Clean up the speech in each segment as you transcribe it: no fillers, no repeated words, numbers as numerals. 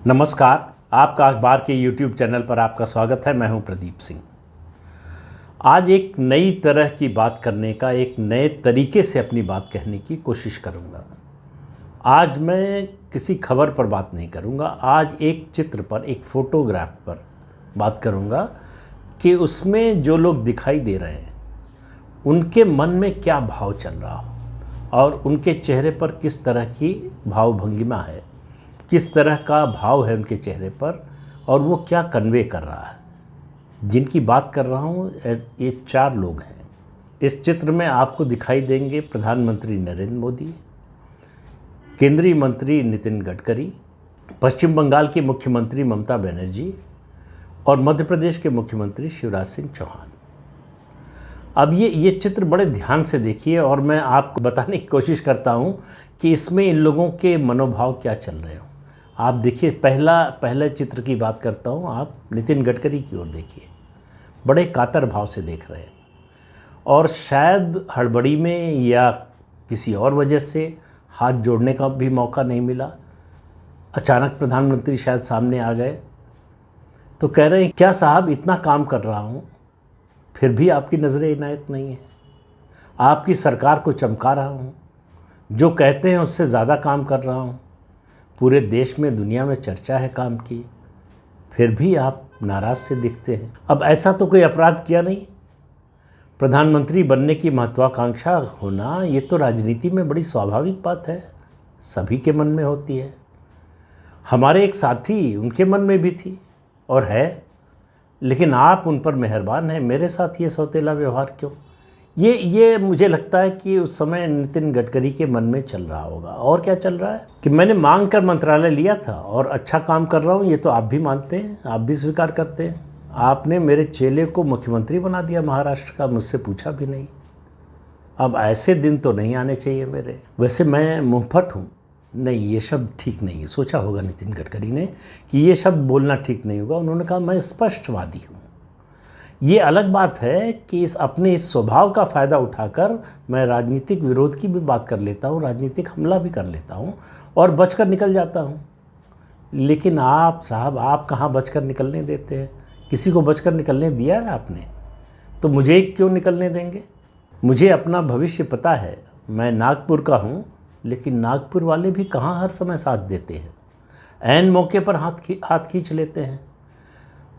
नमस्कार। आपका अखबार के YouTube चैनल पर आपका स्वागत है। मैं हूं प्रदीप सिंह। आज एक नई तरह की बात करने का, एक नए तरीके से अपनी बात कहने की कोशिश करूंगा। आज मैं किसी खबर पर बात नहीं करूंगा। आज एक चित्र पर, एक फ़ोटोग्राफ पर बात करूंगा कि उसमें जो लोग दिखाई दे रहे हैं उनके मन में क्या भाव चल रहा हो और उनके चेहरे पर किस तरह की भावभंगिमा है, किस तरह का भाव है उनके चेहरे पर और वो क्या कन्वे कर रहा है। जिनकी बात कर रहा हूँ ये 4 लोग हैं। इस चित्र में आपको दिखाई देंगे प्रधानमंत्री नरेंद्र मोदी, केंद्रीय मंत्री नितिन गडकरी, पश्चिम बंगाल की मुख्यमंत्री ममता बनर्जी और मध्य प्रदेश के मुख्यमंत्री शिवराज सिंह चौहान। अब ये चित्र बड़े ध्यान से देखिए और मैं आपको बताने की कोशिश करता हूँ कि इसमें इन लोगों के मनोभाव क्या चल रहे हो। आप देखिए, पहले चित्र की बात करता हूँ। आप नितिन गडकरी की ओर देखिए, बड़े कातर भाव से देख रहे हैं और शायद हड़बड़ी में या किसी और वजह से हाथ जोड़ने का भी मौका नहीं मिला। अचानक प्रधानमंत्री शायद सामने आ गए तो कह रहे हैं, क्या साहब इतना काम कर रहा हूँ फिर भी आपकी नज़रें इनायत नहीं है। आपकी सरकार को चमका रहा हूँ, जो कहते हैं उससे ज़्यादा काम कर रहा हूँ, पूरे देश में दुनिया में चर्चा है काम की, फिर भी आप नाराज़ से दिखते हैं। अब ऐसा तो कोई अपराध किया नहीं। प्रधानमंत्री बनने की महत्वाकांक्षा होना ये तो राजनीति में बड़ी स्वाभाविक बात है, सभी के मन में होती है। हमारे एक साथी, उनके मन में भी थी और है, लेकिन आप उन पर मेहरबान हैं। मेरे साथ ये सौतेला व्यवहार क्यों? ये मुझे लगता है कि उस समय नितिन गडकरी के मन में चल रहा होगा। और क्या चल रहा है कि मैंने मांग कर मंत्रालय लिया था और अच्छा काम कर रहा हूँ, ये तो आप भी मानते हैं, आप भी स्वीकार करते हैं। आपने मेरे चेले को मुख्यमंत्री बना दिया महाराष्ट्र का, मुझसे पूछा भी नहीं। अब ऐसे दिन तो नहीं आने चाहिए मेरे। वैसे मैं मुंहफट हूँ, नहीं ये शब्द ठीक नहीं है। सोचा होगा नितिन गडकरी ने कि ये शब्द बोलना ठीक नहीं होगा। उन्होंने कहा मैं स्पष्टवादी हूँ। ये अलग बात है कि अपने इस स्वभाव का फ़ायदा उठाकर मैं राजनीतिक विरोध की भी बात कर लेता हूँ, राजनीतिक हमला भी कर लेता हूँ और बचकर निकल जाता हूँ। लेकिन आप साहब, आप कहाँ बचकर निकलने देते हैं? किसी को बचकर निकलने दिया है आपने? तो मुझे क्यों निकलने देंगे? मुझे अपना भविष्य पता है। मैं नागपुर का हूँ, लेकिन नागपुर वाले भी कहाँ हर समय साथ देते हैं, ऐन मौके पर हाथ खींच लेते हैं।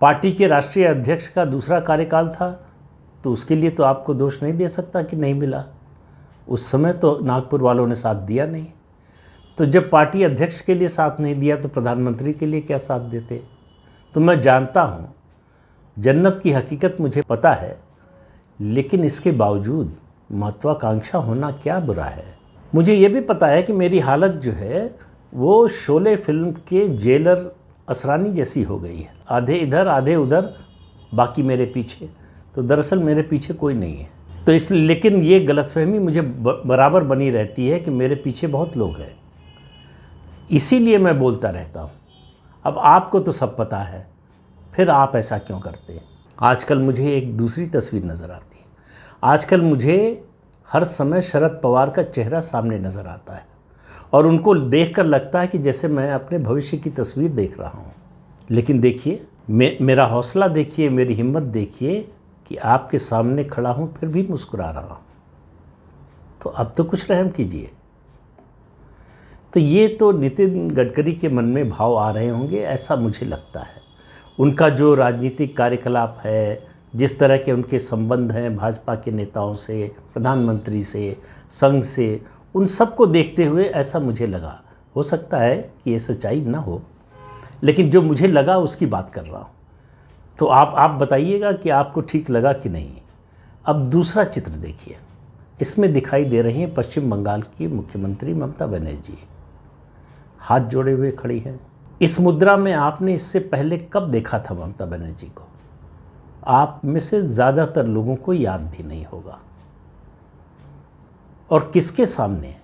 पार्टी के राष्ट्रीय अध्यक्ष का दूसरा कार्यकाल था तो उसके लिए तो आपको दोष नहीं दे सकता कि नहीं मिला। उस समय तो नागपुर वालों ने साथ दिया नहीं। तो जब पार्टी अध्यक्ष के लिए साथ नहीं दिया तो प्रधानमंत्री के लिए क्या साथ देते? तो मैं जानता हूँ, जन्नत की हकीकत मुझे पता है, लेकिन इसके बावजूद महत्वाकांक्षा होना क्या बुरा है। मुझे ये भी पता है कि मेरी हालत जो है वो शोले फिल्म के जेलर असरानी जैसी हो गई है, आधे इधर आधे उधर, बाकी मेरे पीछे। तो दरअसल मेरे पीछे कोई नहीं है। तो लेकिन ये गलतफहमी मुझे बराबर बनी रहती है कि मेरे पीछे बहुत लोग हैं, इसीलिए मैं बोलता रहता हूँ। अब आपको तो सब पता है, फिर आप ऐसा क्यों करते हैं? आजकल मुझे एक दूसरी तस्वीर नज़र आती है। आजकल मुझे हर समय शरद पवार का चेहरा सामने नज़र आता है और उनको देखकर लगता है कि जैसे मैं अपने भविष्य की तस्वीर देख रहा हूँ। लेकिन देखिए, मेरा हौसला देखिए, मेरी हिम्मत देखिए कि आपके सामने खड़ा हूँ फिर भी मुस्कुरा रहा हूँ। तो अब तो कुछ रहम कीजिए। तो ये तो नितिन गडकरी के मन में भाव आ रहे होंगे, ऐसा मुझे लगता है। उनका जो राजनीतिक कार्यकलाप है, जिस तरह के उनके संबंध हैं भाजपा के नेताओं से, प्रधानमंत्री से, संघ से, उन सब को देखते हुए ऐसा मुझे लगा। हो सकता है कि ये सच्चाई ना हो, लेकिन जो मुझे लगा उसकी बात कर रहा हूँ। तो आप बताइएगा कि आपको ठीक लगा कि नहीं। अब दूसरा चित्र देखिए, इसमें दिखाई दे रही हैं पश्चिम बंगाल की मुख्यमंत्री ममता बनर्जी, हाथ जोड़े हुए खड़ी हैं। इस मुद्रा में आपने इससे पहले कब देखा था ममता बनर्जी को? आप में से ज़्यादातर लोगों को याद भी नहीं होगा। और किसके सामने?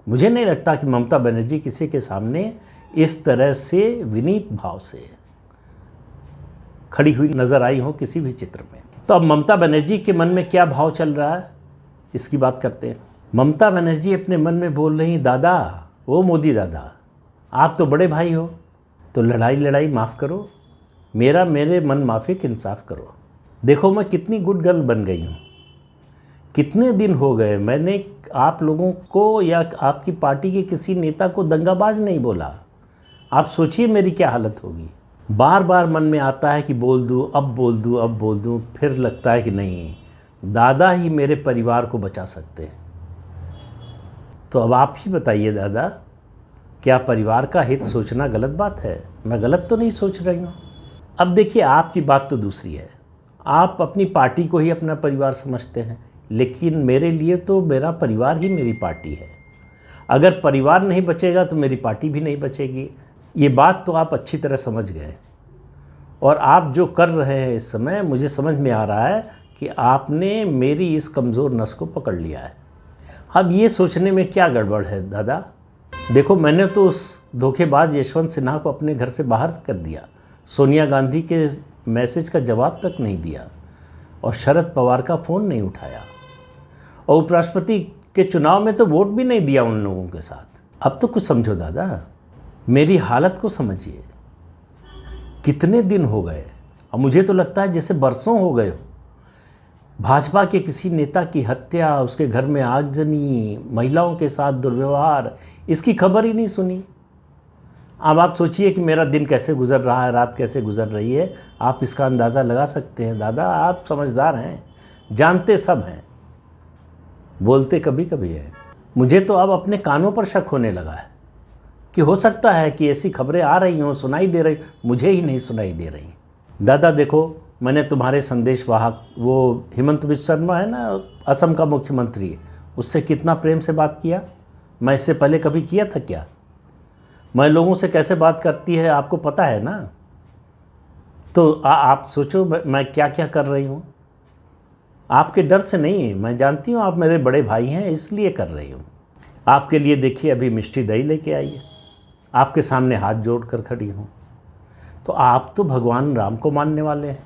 मुझे नहीं लगता कि ममता बनर्जी किसी के सामने इस तरह से विनीत भाव से खड़ी हुई नज़र आई हो किसी भी चित्र में। तो अब ममता बनर्जी के मन में क्या भाव चल रहा है, इसकी बात करते हैं। ममता बनर्जी अपने मन में बोल रही, दादा, वो मोदी दादा, आप तो बड़े भाई हो, तो लड़ाई लड़ाई माफ़ करो, मेरे मन माफिक इंसाफ करो। देखो मैं कितनी गुड गर्ल बन गई हूँ। कितने दिन हो गए मैंने आप लोगों को या आपकी पार्टी के किसी नेता को दंगाबाज नहीं बोला। आप सोचिए मेरी क्या हालत होगी। बार बार मन में आता है कि बोल दूँ, अब बोल दूँ, अब बोल दूँ, फिर लगता है कि नहीं, दादा ही मेरे परिवार को बचा सकते हैं। तो अब आप ही बताइए दादा, क्या परिवार का हित सोचना गलत बात है? मैं गलत तो नहीं सोच रही हूँ। अब देखिए, आपकी बात तो दूसरी है, आप अपनी पार्टी को ही अपना परिवार समझते हैं, लेकिन मेरे लिए तो मेरा परिवार ही मेरी पार्टी है। अगर परिवार नहीं बचेगा तो मेरी पार्टी भी नहीं बचेगी। ये बात तो आप अच्छी तरह समझ गए, और आप जो कर रहे हैं इस समय, मुझे समझ में आ रहा है कि आपने मेरी इस कमज़ोर नस को पकड़ लिया है। अब ये सोचने में क्या गड़बड़ है दादा? देखो, मैंने तो उस धोखेबाज यशवंत सिन्हा को अपने घर से बाहर कर दिया, सोनिया गांधी के मैसेज का जवाब तक नहीं दिया, और शरद पवार का फ़ोन नहीं उठाया, और उपराष्ट्रपति के चुनाव में तो वोट भी नहीं दिया उन लोगों के साथ। अब तो कुछ समझो दादा, मेरी हालत को समझिए। कितने दिन हो गए, और मुझे तो लगता है जैसे बरसों हो गए हो। भाजपा के किसी नेता की हत्या, उसके घर में आगजनी, महिलाओं के साथ दुर्व्यवहार, इसकी खबर ही नहीं सुनी। अब आप सोचिए कि मेरा दिन कैसे गुजर रहा है, रात कैसे गुजर रही है। आप इसका अंदाज़ा लगा सकते हैं दादा। आप समझदार हैं, जानते सब हैं, बोलते कभी कभी हैं। मुझे तो अब अपने कानों पर शक होने लगा है कि हो सकता है कि ऐसी खबरें आ रही हों, सुनाई दे रही, मुझे ही नहीं सुनाई दे रही। दादा देखो, मैंने तुम्हारे संदेशवाहक, वो हिमंत बिश्व शर्मा है ना, असम का मुख्यमंत्री, उससे कितना प्रेम से बात किया। मैं इससे पहले कभी किया था क्या? मैं लोगों से कैसे बात करती है आपको पता है ना। तो आप सोचो मैं क्या क्या कर रही हूँ। आपके डर से नहीं, मैं जानती हूँ आप मेरे बड़े भाई हैं, इसलिए कर रही हूँ। आपके लिए देखिए अभी मिष्टी दही लेके आई है, आपके सामने हाथ जोड़ कर खड़ी हूँ। तो आप तो भगवान राम को मानने वाले हैं।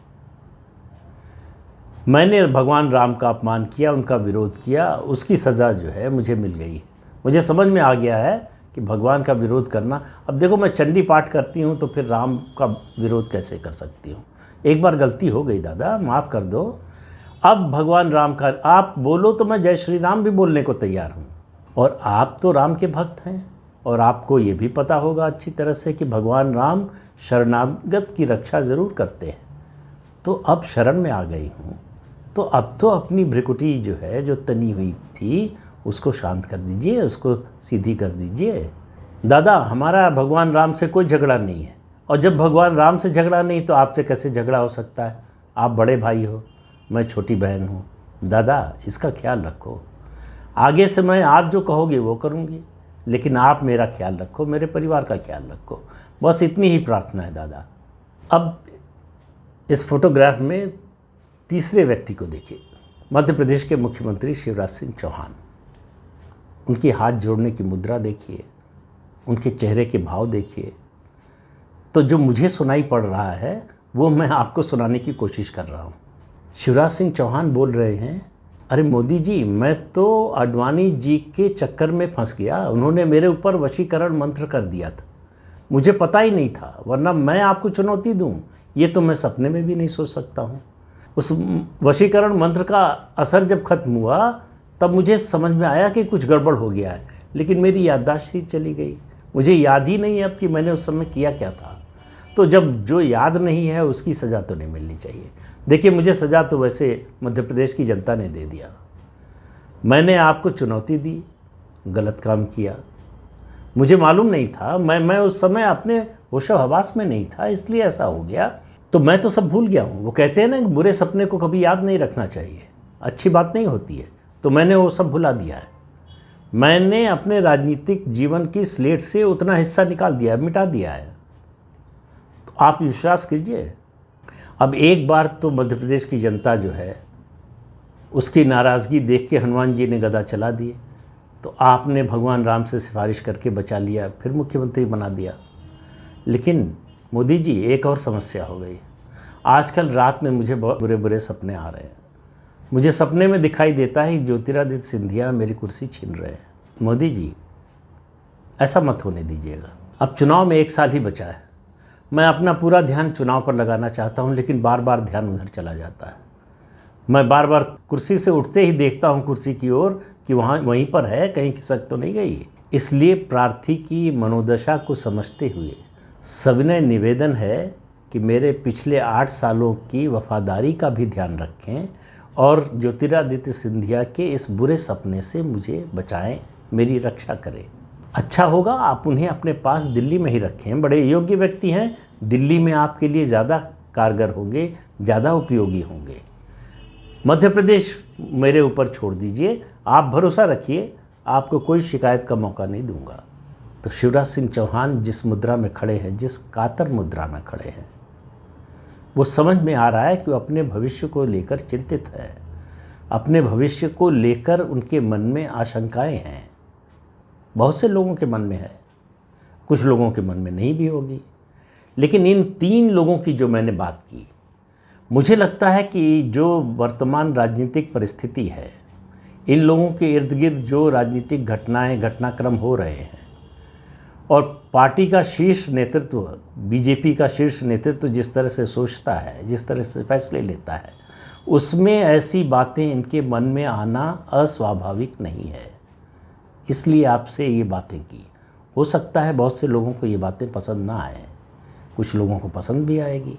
मैंने भगवान राम का अपमान किया, उनका विरोध किया, उसकी सज़ा जो है मुझे मिल गई है। मुझे समझ में आ गया है कि भगवान का विरोध करना, अब देखो मैं चंडी पाठ करती हूँ तो फिर राम का विरोध कैसे कर सकती हूँ। एक बार गलती हो गई दादा, माफ़ कर दो। अब भगवान राम का आप बोलो तो मैं जय श्री राम भी बोलने को तैयार हूँ। और आप तो राम के भक्त हैं, और आपको ये भी पता होगा अच्छी तरह से कि भगवान राम शरणागत की रक्षा ज़रूर करते हैं। तो अब शरण में आ गई हूँ, तो अब तो अपनी भ्रिकुटी जो है, जो तनी हुई थी, उसको शांत कर दीजिए, उसको सीधी कर दीजिए। दादा, हमारा भगवान राम से कोई झगड़ा नहीं है, और जब भगवान राम से झगड़ा नहीं तो आपसे कैसे झगड़ा हो सकता है? आप बड़े भाई हो, मैं छोटी बहन हूँ। दादा, इसका ख्याल रखो। आगे से मैं आप जो कहोगे वो करूँगी, लेकिन आप मेरा ख्याल रखो, मेरे परिवार का ख्याल रखो। बस इतनी ही प्रार्थना है दादा। अब इस फोटोग्राफ में तीसरे व्यक्ति को देखिए, मध्य प्रदेश के मुख्यमंत्री शिवराज सिंह चौहान। उनकी हाथ जोड़ने की मुद्रा देखिए, उनके चेहरे के भाव देखिए। तो जो मुझे सुनाई पड़ रहा है वो मैं आपको सुनाने की कोशिश कर रहा हूँ। शिवराज सिंह चौहान बोल रहे हैं, अरे मोदी जी, मैं तो आडवाणी जी के चक्कर में फंस गया। उन्होंने मेरे ऊपर वशीकरण मंत्र कर दिया था, मुझे पता ही नहीं था, वरना मैं आपको चुनौती दूं, ये तो मैं सपने में भी नहीं सोच सकता हूँ। उस वशीकरण मंत्र का असर जब खत्म हुआ तब मुझे समझ में आया कि कुछ गड़बड़ हो गया है, लेकिन मेरी याददाश्त ही चली गई। मुझे याद ही नहीं है अब कि मैंने उस समय किया क्या था। तो जब जो याद नहीं है उसकी सज़ा तो नहीं मिलनी चाहिए। देखिए, मुझे सज़ा तो वैसे मध्य प्रदेश की जनता ने दे दिया। मैंने आपको चुनौती दी, गलत काम किया, मुझे मालूम नहीं था, मैं उस समय अपने होशो हवास में नहीं था, इसलिए ऐसा हो गया। तो मैं तो सब भूल गया हूँ। वो कहते हैं ना कि बुरे सपने को कभी याद नहीं रखना चाहिए, अच्छी बात नहीं होती है। तो मैंने वो सब भुला दिया है। मैंने अपने राजनीतिक जीवन की स्लेट से उतना हिस्सा निकाल दिया, मिटा दिया है। तो आप विश्वास कीजिए, अब एक बार तो मध्य प्रदेश की जनता जो है, उसकी नाराज़गी देख के हनुमान जी ने गदा चला दिए। तो आपने भगवान राम से सिफारिश करके बचा लिया, फिर मुख्यमंत्री बना दिया। लेकिन मोदी जी, एक और समस्या हो गई। आजकल रात में मुझे बहुत बुरे बुरे सपने आ रहे हैं। मुझे सपने में दिखाई देता है ज्योतिरादित्य सिंधिया मेरी कुर्सी छीन रहे हैं। मोदी जी, ऐसा मत होने दीजिएगा। अब चुनाव में 1 साल ही बचा है। मैं अपना पूरा ध्यान चुनाव पर लगाना चाहता हूं, लेकिन बार बार ध्यान उधर चला जाता है। मैं बार बार कुर्सी से उठते ही देखता हूं कुर्सी की ओर कि वहीं पर है, कहीं खिसक तो नहीं गई। इसलिए प्रार्थी की मनोदशा को समझते हुए सविनय निवेदन है कि मेरे पिछले 8 सालों की वफादारी का भी ध्यान रखें और ज्योतिरादित्य सिंधिया के इस बुरे सपने से मुझे बचाएं, मेरी रक्षा करें। अच्छा होगा आप उन्हें अपने पास दिल्ली में ही रखें। बड़े योग्य व्यक्ति हैं, दिल्ली में आपके लिए ज़्यादा कारगर होंगे, ज़्यादा उपयोगी होंगे। मध्य प्रदेश मेरे ऊपर छोड़ दीजिए, आप भरोसा रखिए, आपको कोई शिकायत का मौका नहीं दूंगा। तो शिवराज सिंह चौहान जिस मुद्रा में खड़े हैं, जिस कातर मुद्रा में खड़े हैं, वो समझ में आ रहा है कि वो अपने भविष्य को लेकर चिंतित है। अपने भविष्य को लेकर उनके मन में आशंकाएं हैं। बहुत से लोगों के मन में है, कुछ लोगों के मन में नहीं भी होगी। लेकिन इन 3 लोगों की जो मैंने बात की, मुझे लगता है कि जो वर्तमान राजनीतिक परिस्थिति है, इन लोगों के इर्द गिर्द जो राजनीतिक घटनाक्रम हो रहे हैं और पार्टी का शीर्ष नेतृत्व, बीजेपी का शीर्ष नेतृत्व जिस तरह से सोचता है, जिस तरह से फैसले लेता है, उसमें ऐसी बातें इनके मन में आना अस्वाभाविक नहीं है। इसलिए आपसे ये बातें की। हो सकता है बहुत से लोगों को ये बातें पसंद ना आए, कुछ लोगों को पसंद भी आएगी,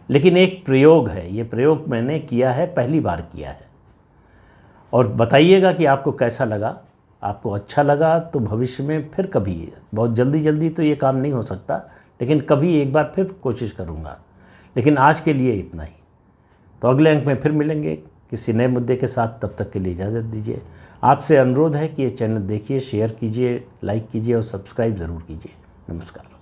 लेकिन एक प्रयोग है। ये प्रयोग मैंने किया है, पहली बार किया है, और बताइएगा कि आपको कैसा लगा। आपको अच्छा लगा तो भविष्य में फिर कभी, बहुत जल्दी तो ये काम नहीं हो सकता, लेकिन कभी एक बार फिर कोशिश करूँगा। लेकिन आज के लिए इतना ही। तो अगले अंक में फिर मिलेंगे किसी नए मुद्दे के साथ। तब तक के लिए इजाज़त दीजिए। आपसे अनुरोध है कि ये चैनल देखिए, शेयर कीजिए, लाइक कीजिए और सब्सक्राइब ज़रूर कीजिए। नमस्कार।